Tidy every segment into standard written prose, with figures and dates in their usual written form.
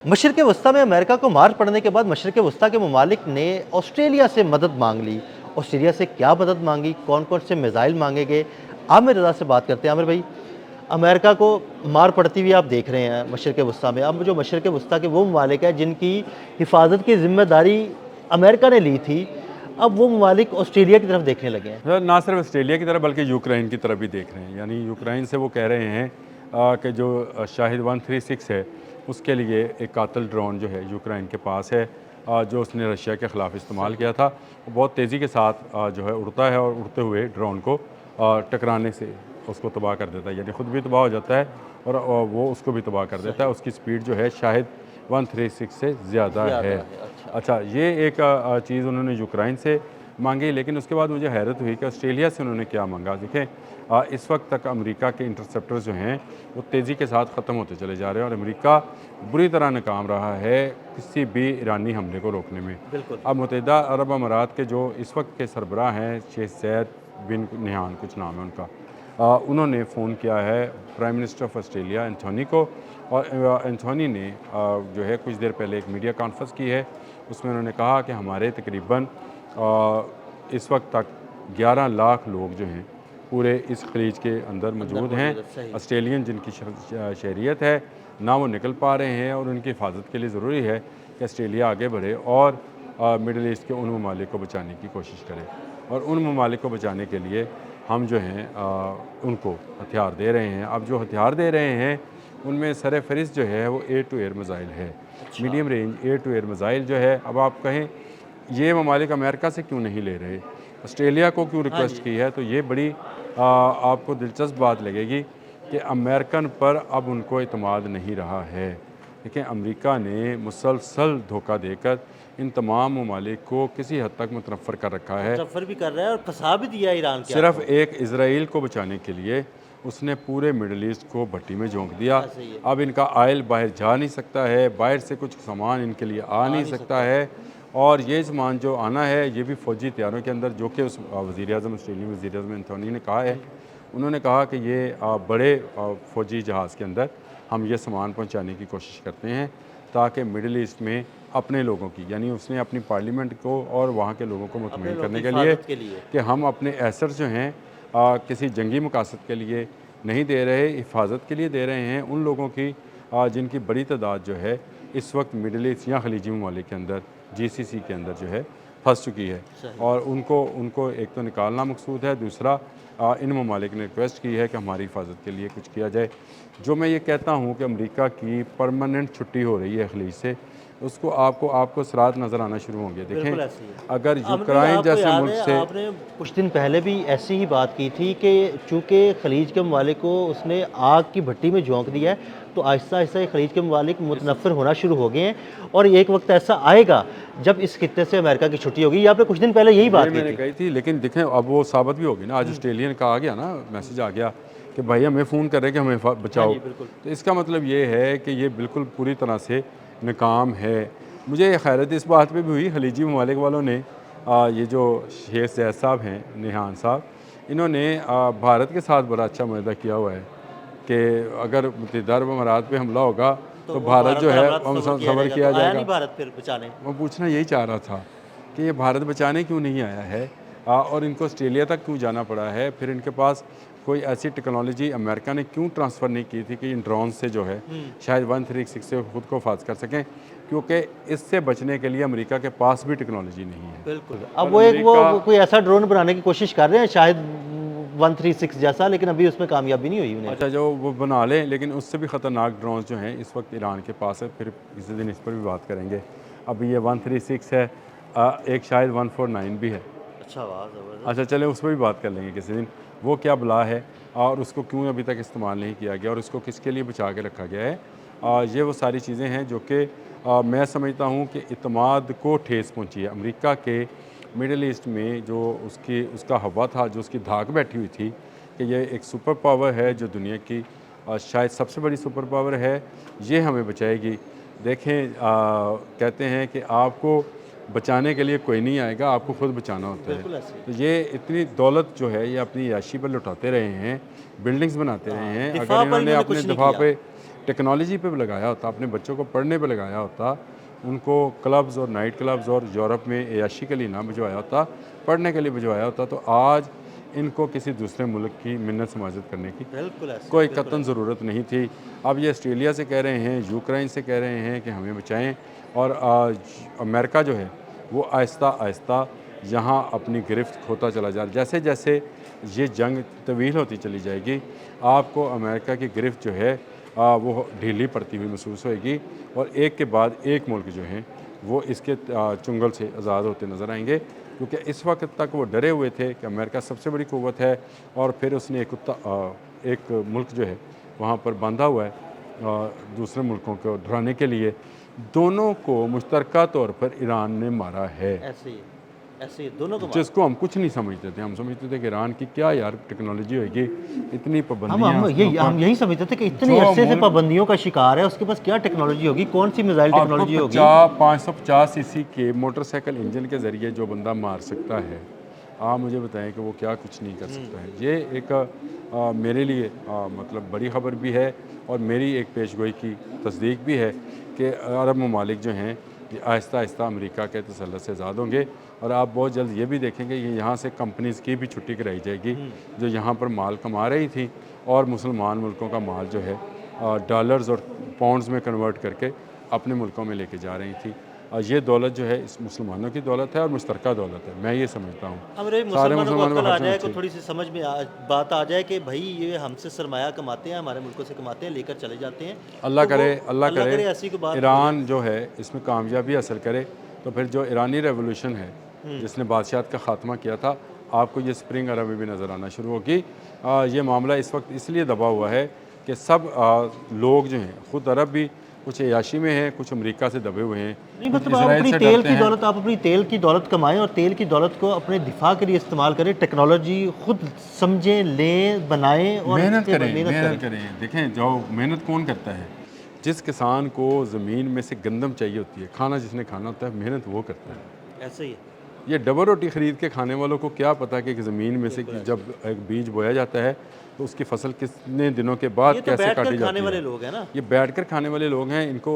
मशरिक़ वस्ती में अमेरिका को मार पड़ने के बाद मशरिक़ वस्ती के ममालिक ने ऑस्ट्रेलिया से मदद मांग ली। ऑस्ट्रेलिया से क्या मदद मांगी, कौन कौन से मिज़ाइल मांगे गए, आमिर रज़ा से बात करते हैं। आमिर भाई, अमेरिका को मार पड़ती हुई आप देख रहे हैं मशरिक़ वस्ती में। अब जो मशरिक़ वस्ती के वो ममालिक हैं जिनकी हिफाजत की ज़िम्मेदारी अमेरिका ने ली थी, अब वो ममालिक ऑस्ट्रेलिया की तरफ देखने लगे हैं। ना सिर्फ ऑस्ट्रेलिया की तरफ बल्कि यूक्रेन की तरफ भी देख रहे हैं। यानी यूक्रेन से वो कह रहे हैं कि जो शाहिद 136 है उसके लिए एक कातिल ड्रोन जो है यूक्रेन के पास है, जो उसने रशिया के ख़िलाफ़ इस्तेमाल किया था। वो बहुत तेज़ी के साथ जो है उड़ता है और उड़ते हुए ड्रोन को टकराने से उसको तबाह कर देता है, यानी ख़ुद भी तबाह हो जाता है और वो उसको भी तबाह कर देता है। उसकी स्पीड जो है शाहिद 136 से ज़्यादा है। अच्छा, ये एक चीज़ उन्होंने यूक्रेन से मांगी, लेकिन उसके बाद मुझे हैरत हुई कि ऑस्ट्रेलिया से उन्होंने क्या मांगा। देखें, इस वक्त तक अमेरिका के इंटरसेप्टर्स जो हैं वो तेज़ी के साथ ख़त्म होते चले जा रहे हैं और अमेरिका बुरी तरह नाकाम रहा है किसी भी ईरानी हमले को रोकने में। अब मुत्तहिदा अरब अमारात के जो इस वक्त के सरबराह हैं, शेख ज़ैद बिन नहयान कुछ नाम है उनका, उन्होंने फ़ोन किया है prime minister of Australia Anthony को, और एंथोनी ने जो है कुछ देर पहले एक मीडिया कॉन्फ्रेंस की है। उसमें उन्होंने कहा कि हमारे तकरीबन इस वक्त तक 11 लाख लोग जो हैं पूरे इस खलीज के अंदर मौजूद हैं। ऑस्ट्रेलियन जिनकी शहरियत है ना वो निकल पा रहे हैं, और उनकी हिफाजत के लिए ज़रूरी है कि ऑस्ट्रेलिया आगे बढ़े और मिडल ईस्ट के उन ममालिक को बचाने की कोशिश करे। और उन ममालिक को बचाने के लिए हम जो हैं उनको हथियार दे रहे हैं। अब जो हथियार दे रहे हैं उनमें सर फहरिस्त जो है वो एयर टू एयर मिज़ाइल है। Medium range air to air missile जो है, अब आप कहें ये ममालिक अमेरिका से क्यों नहीं ले रहे, ऑस्ट्रेलिया को क्यों रिक्वेस्ट की है, तो ये बड़ी आपको दिलचस्प बात लगेगी कि अमेरिकन पर अब उनको इतमाद नहीं रहा है। देखिए, अमेरिका ने मुसलसल धोखा देकर इन तमाम ममालिक को किसी हद तक मुतनफ़र कर रखा है। मुतनफ़र भी कर रहा है और फंसा भी दिया ईरान के। सिर्फ एक इजराइल को बचाने के लिए उसने पूरे मिडल ईस्ट को भट्टी में झोंक दिया। अब इनका आयल बाहर जा नहीं सकता है, बाहर से कुछ सामान इनके लिए आ नहीं सकता है, और ये सामान जो आना है ये भी फ़ौजी तैयारों के अंदर, जो कि उस वज़ीर-ए-आज़म ऑस्ट्रेलियन वज़ीर-ए-आज़म एंथोनी ने कहा है। उन्होंने कहा कि ये बड़े फ़ौजी जहाज़ के अंदर हम ये सामान पहुंचाने की कोशिश करते हैं ताकि मिडल ईस्ट में अपने लोगों की, यानी उसने अपनी पार्लियामेंट को और वहाँ के लोगों को मुतमईन करने के लिए कि हम अपने एसेट्स जो हैं किसी जंगी मकासद के लिए नहीं दे रहे, हिफाजत के लिए दे रहे हैं उन लोगों की जिनकी बड़ी तादाद जो है इस वक्त मिडल ईस्ट या खलीजी ममालिक के अंदर GCC के अंदर जो है फंस चुकी है, और उनको एक तो निकालना मकसूद है, दूसरा इन ममालिक ने रिक्वेस्ट की है कि हमारी हिफाजत के लिए कुछ किया जाए। जो मैं ये कहता हूँ कि अमेरिका की परमानेंट छुट्टी हो रही है खलीज से, उसको आपको असरात नज़र आना शुरू होंगे। देखें, अगर यूक्रेन जैसे मुल्क से आपने कुछ दिन पहले भी ऐसी ही बात की थी कि चूँकि खलीज के ममालिक को उसने आग की भट्टी में झोंक दिया है, तो आहिस्ता आहिस्ता खलीज के ममालिक मुतनफ़र होना शुरू हो गए हैं, और एक वक्त ऐसा आएगा जब इस खित्ते से अमेरिका की छुट्टी होगी। आपने कुछ दिन पहले यही बात मैंने कही थी, लेकिन देखें अब वो साबित भी होगी ना। आज ऑस्ट्रेलियन का आ गया ना, मैसेज आ गया कि भाई हमें फ़ोन कर रहे हैं कि हमें बचाओ। तो इसका मतलब ये है कि ये बिल्कुल पूरी तरह से नाकाम है। मुझे खैरत इस बात पे भी हुई, खलीजी ममालिक वालों ने ये जो शेख ज़ैद साहब हैं, नहयान साहब, इन्होंने भारत के साथ बड़ा अच्छा मुआहदा किया हुआ है कि अगर मुत्तहिदा अरब अमारात पे हमला होगा तो भारत जो है सबर किया जाएगा। भारत फिर बचाने मैं पूछना यही चाह रहा था कि ये भारत बचाने क्यों नहीं आया है, और इनको ऑस्ट्रेलिया तक क्यों जाना पड़ा है। फिर इनके पास कोई ऐसी टेक्नोलॉजी अमेरिका ने क्यों ट्रांसफ़र नहीं की थी कि इन ड्रोन से जो है शायद 136 से ख़ुद को हिफाज़त कर सकें, क्योंकि इससे बचने के लिए अमेरिका के पास भी टेक्नोलॉजी नहीं है। बिल्कुल। अब वो कोई ऐसा ड्रोन बनाने की कोशिश कर रहे हैं शायद 136 जैसा, लेकिन अभी उसमें कामयाबी नहीं हुई उन्हें। अच्छा, जो वो बना लें, लेकिन उससे भी ख़तरनाक ड्रोन जो हैं इस वक्त ईरान के पास है, फिर किसी दिन इस पर भी बात करेंगे। अभी ये 136 है, एक शायद 149 भी है। अच्छा, चलें उस पर भी बात कर लेंगे किसी दिन, वो क्या बला है और उसको क्यों अभी तक इस्तेमाल नहीं किया गया और उसको किसके लिए बचा के रखा गया है। ये वो सारी चीज़ें हैं जो कि मैं समझता हूँ कि इत्मीनान को ठेस पहुँची है। अमेरिका के मिडल ईस्ट में जो उसका हवा था, जो उसकी धाक बैठी हुई थी कि ये एक सुपर पावर है जो दुनिया की शायद सबसे बड़ी सुपर पावर है, ये हमें बचाएगी। देखें, कहते हैं कि आपको बचाने के लिए कोई नहीं आएगा, आपको खुद बचाना होता है। तो ये इतनी दौलत जो है ये अपनी याशी पर लुटाते रहे हैं, बिल्डिंग्स बनाते रहे हैं। अगर इन्होंने अपने दफा पे टेक्नोलॉजी पे भी लगाया होता, अपने बच्चों को पढ़ने पे लगाया होता, उनको क्लब्स और नाइट क्लब्स और यूरोप में ऐयाशी के लिए ना भिजवाया होता, पढ़ने के लिए भिजवाया होता, तो आज इनको किसी दूसरे मुल्क की मिन्नत समाजत करने की बिल्कुल ऐसे कोई कतन ज़रूरत नहीं थी। अब ये ऑस्ट्रेलिया से कह रहे हैं, यूक्रेन से कह रहे हैं कि हमें बचाएं, और अमेरिका जो है वो आहिस्ता आहिस्ता यहाँ अपनी गिरफ्त खोता चला जा रहा है। जैसे जैसे ये जंग तवील होती चली जाएगी, आपको अमेरिका की गिरफ्त जो है वो ढीली पड़ती हुई महसूस होएगी, और एक के बाद एक मुल्क जो हैं वो इसके चुंगल से आज़ाद होते नज़र आएंगे, क्योंकि इस वक्त तक वो डरे हुए थे कि अमेरिका सबसे बड़ी क़ुव्वत है, और फिर उसने एक मुल्क जो है वहाँ पर बांधा हुआ है दूसरे मुल्कों को डराने के लिए। दोनों को मुश्तरका तौर पर ईरान ने मारा है, ऐसे ही दोनों को जिसको हम कुछ नहीं समझते थे। हम समझते थे कि ईरान की क्या यार टेक्नोलॉजी होगी, इतनी हम पाबंदियाँ। हम यही समझते थे कि इतनी अरसे से पाबंदियों का शिकार है, उसके पास क्या टेक्नोलॉजी होगी, कौन सी मिसाइल टेक्नोलॉजी होगी। 550 सीसी के मोटरसाइकिल इंजन के ज़रिए जो बंदा मार सकता है, आप मुझे बताएं कि वो क्या कुछ नहीं कर सकता है। ये एक मेरे लिए मतलब बड़ी ख़बर भी है, और मेरी एक पेशगोई की तस्दीक भी है कि अरब ममालिक जो हैं ये आहिस्ता आहिस्ता अमेरिका के तसल्लुत से आज़ाद होंगे, और आप बहुत जल्द ये भी देखेंगे कि यहाँ से कंपनीज़ की भी छुट्टी कराई जाएगी जो यहाँ पर माल कमा रही थी, और मुसलमान मुल्कों का माल जो है डॉलर्स और पाउंड्स में कन्वर्ट करके अपने मुल्कों में लेके जा रही थी। ये दौलत जो है इस मुसलमानों की दौलत है और मुश्तरका दौलत है, मैं ये समझता हूँ। हमारे मुसलमानों को अक्ल आ जाए, को थोड़ी सी समझ में बात आ जाए कि भाई ये हमसे सरमाया कमाते हैं, हमारे मुल्कों से कमाते हैं, लेकर चले जाते हैं। अल्लाह तो करे, वो- अल्लाह करे ऐसी कोई बात ईरान जो है इसमें कामयाबी हासिल करे, तो फिर जो ईरानी रेवोल्यूशन है जिसने बादशाहत का ख़ात्मा किया था, आपको ये स्प्रिंग अरब में भी नज़र आना शुरू होगी। ये मामला इस वक्त इसलिए दबा हुआ है कि सब लोग जो हैं, ख़ुद अरब भी कुछ अयाशी में हैं, कुछ अमेरिका से दबे हुए हैं। नहीं, मतलब आप अपनी तेल की दौलत, आप अपनी तेल की दौलत कमाएं और तेल की दौलत को अपने दिफा के लिए इस्तेमाल करें, टेक्नोलॉजी खुद समझें, लें, बनाएं और मेहनत करें। देखें जो मेहनत कौन करता है, जिस किसान को ज़मीन में से गंदम चाहिए होती है, खाना जिसने खाना होता है, मेहनत वो करता है। ऐसे ही है। ये डबल रोटी ख़रीद के खाने वालों को क्या पता कि ज़मीन में से जब एक बीज बोया जाता है तो उसकी फसल कितने दिनों के बाद ये तो कैसे काटी खाने जाती वाले है। लोग हैं ना, ये बैठकर खाने वाले लोग हैं, इनको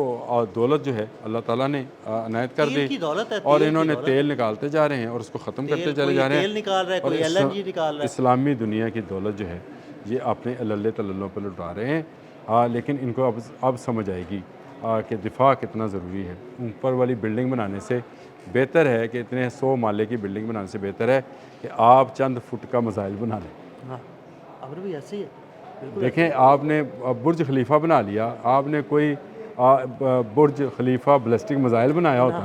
दौलत जो है अल्लाह ताला ने अनायत कर तेल दी, की दौलत है, और तेल की इन्होंने दौलत। तेल निकालते जा रहे हैं और उसको ख़त्म करते चले कोई जा रहे हैं। तेल निकाल रहा है, कोई LNG निकाल रहा है। इस्लामी दुनिया की दौलत जो है ये अपने अल्ले तल्लों पर लुटा रहे हैं, लेकिन इनको अब समझ आएगी कि दिफा कितना ज़रूरी है। ऊपर वाली बिल्डिंग बनाने से बेहतर है कि इतने 100 माले की बिल्डिंग बनाने से बेहतर है कि आप चंद फुट का मिसाइल बना लें। हाँ, अब भी ऐसे ही है। बिल्कुल देखें, आपने बुर्ज खलीफा बना लिया, आपने कोई बुर्ज खलीफा बैलिस्टिक मिसाइल बनाया होता है।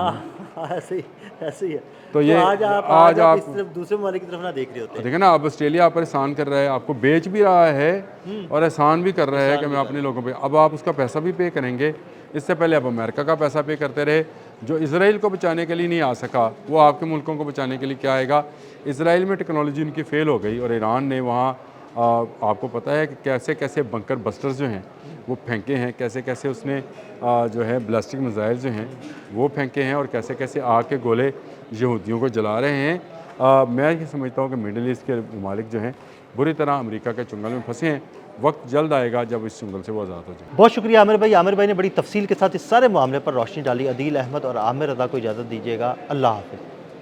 हाँ, ऐसे ही है। तो ये आज आप इस तरफ दूसरे ममालिक की तरफ ना देख रहे होते। देखें ना, अब ऑस्ट्रेलिया आप पर एहसान कर रहा है, आपको बेच भी रहा है और एहसान भी कर रहा है कि मैं अपने लोगों पे, अब आप उसका पैसा भी पे करेंगे। इससे पहले आप अमेरिका का पैसा पे करते रहे, जो इसराइल को बचाने के लिए नहीं आ सका वो आपके मुल्कों को बचाने के लिए क्या आएगा। इसराइल में टेक्नोलॉजी उनकी फ़ेल हो गई, और ईरान ने वहाँ आपको पता है कि कैसे कैसे बंकर बस्टर्स जो हैं वो फेंके हैं, कैसे कैसे उसने जो है बैलिस्टिक मिसाइल जो हैं वो फेंके हैं, और कैसे कैसे आग के गोले यहूदियों को जला रहे हैं। मैं ये समझता हूँ कि मिडल ईस्ट के ममालिक जो हैं बुरी तरह अमेरिका के चुंगल में फंसे हैं। वक्त जल्द आएगा जब इस चुंगल से वो आज़ाद हो जाए। बहुत शुक्रिया आमिर भाई। आमिर भाई ने बड़ी तफसील के साथ इस सारे मामले पर रोशनी डाली। अदील अहमद और आमिर रज़ा को इजाज़त दीजिएगा। अल्लाह हाफ़िज़।